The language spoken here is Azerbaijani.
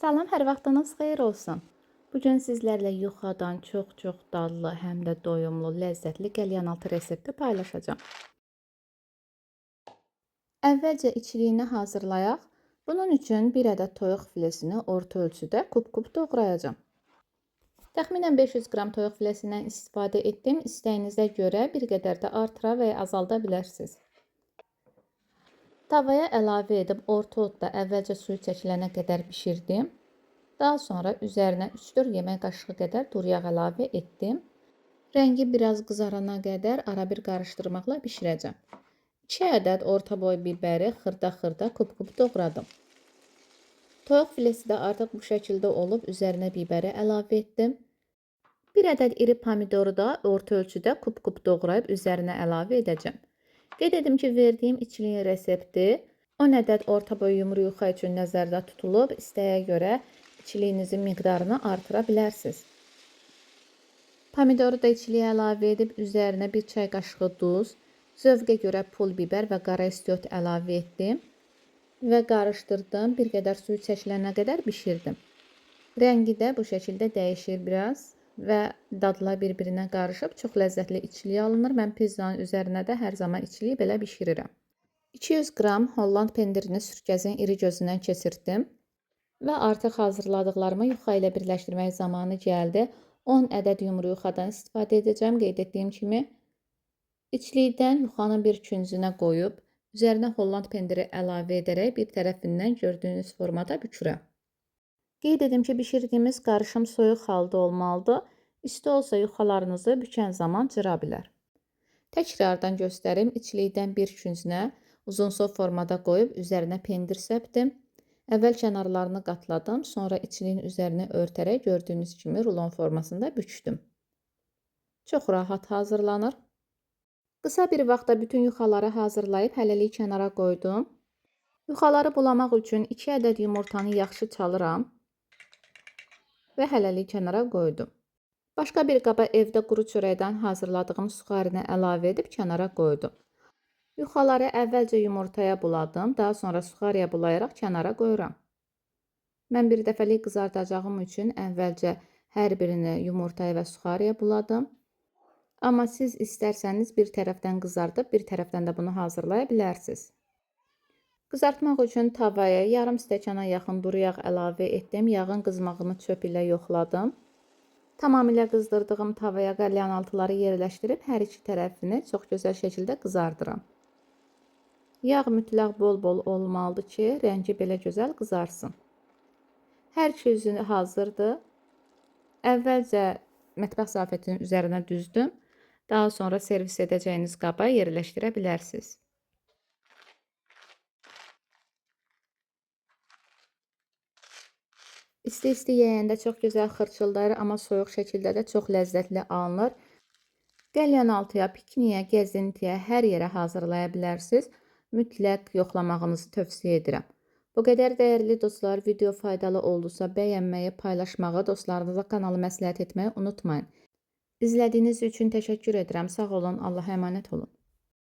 Salam, hər vaxtınız xeyir olsun. Bugün sizlərlə yuxadan çox dadlı, həm də doyumlu, ləzzətli qəlyanaltı resepti paylaşacağım. Əvvəlcə içliyini hazırlayaq. Bunun üçün bir ədəd toyuq filesini orta ölçüdə kub-kub doğrayacağım. Təxminən 500 qram toyuq filesindən istifadə etdim. İstəyinizə görə bir qədər də artıra və ya azalda bilərsiniz. Tavaya əlavə edib orta odda əvvəlcə suyu çəkilənə qədər bişirdim. Daha sonra üzərinə 3-4 yemək qaşığı qədər duru yağ əlavə etdim. Rəngi biraz qızarana qədər arabir qarışdırmaqla bişirəcəm. 2 ədəd orta boy bibəri xırda kub-kub doğradım. Toyuq filesi də artıq bu şəkildə olub, üzərinə bibəri əlavə etdim. 1 ədəd iri pomidoru da orta ölçüdə kub-kub doğrayıb üzərinə əlavə edəcəm. Qeyd edim ki, verdiyim içliyin resepti 10 ədəd orta boy yumru yuxa üçün nəzərdə tutulub, istəyə görə içliyinizin miqdarını artıra bilərsiniz. Pomidoru da içliyə əlavə edib üzərinə 1 çay qaşığı duz, zövqə görə pul biber və qara istiot əlavə etdim və qarışdırdım. Bir qədər suyu çəkilənə qədər bişirdim. Rəngi də bu şəkildə dəyişir biraz və dadlar bir-birinə qarışıb çox ləzzətli içliyi alınır. Mən pizzanın üzərinə də hər zaman içliyi belə bişirirəm. 200 qram Holland pendirini sürkəzin iri gözündən keçirtdim. Və artıq hazırladıqlarımı yuxa ilə birləşdirmək zamanı gəldi. 10 ədəd yumru yuxadan istifadə edəcəm. Qeyd etdiyim kimi içlikdən yuxanın bir küncünə qoyub üzərinə Holland pendiri əlavə edərək bir tərəfindən gördüyünüz formada bükürəm. Qeyd edim ki, bişirdiyimiz qarışım soyuq halda olmalıdır. İsti olsa yuxalarınızı bükən zaman cıra bilər. Təkrardan göstərim. İçlikdən bir küncünə uzunsov formada qoyub üzərinə pendir səpdim. Əvvəl kənarlarını qatladım, sonra içliyin üzərini örtərək gördüyünüz kimi rulon formasında bükdüm. Çox rahat hazırlanır. Qısa bir vaxtda bütün yuxaları hazırlayıb hələlik kənara qoydum. Yuxaları bulamaq üçün 2 ədəd yumurtanı yaxşı çalıram və hələlik kənara qoydum. Başqa bir qaba evdə quru çörəkdən hazırladığım suxarini əlavə edib kənara qoydum. Yuxaları əvvəlcə yumurtaya buladım, daha sonra suxariyə bulayaraq kənara qoyuram. Mən bir dəfəlik qızardacağım üçün əvvəlcə hər birini yumurtaya və suxariyə buladım. Amma siz istərsəniz bir tərəfdən qızardıb, bir tərəfdən də bunu hazırlaya bilərsiniz. Qızartmaq üçün tavaya yarım stəkana yaxın duru yağ əlavə etdim. Yağın qızmağını çöp ilə yoxladım. Tamamilə qızdırdığım tavaya qəlyanaltıları yerləşdirib hər iki tərəfini çox gözəl şəkildə qızardıram. Yağ mütləq bol-bol olmalıdır ki, rəngi belə gözəl qızarsın. Hər iki üzü hazırdır. Əvvəlcə mətbəx zərfətinin üzərinə düzdüm. Daha sonra servis edəcəyiniz qaba yerləşdirə bilərsiniz. İsti-isti yeyəndə çox gözəl xırçıldayır, amma soyuq şəkildə də çox ləzzətli alınır. Qəlyanaltıya, pikniyə, gəzintiyə, hər yerə hazırlaya bilərsiniz. Mütləq yoxlamağınızı tövsiyə edirəm. Bu qədər dəyərli dostlar, video faydalı oldusa bəyənməyi, paylaşmağı, dostlarınıza kanalı məsləhət etməyi unutmayın. İzlədiyiniz üçün təşəkkür edirəm. Sağ olun, Allah'a əmanət olun.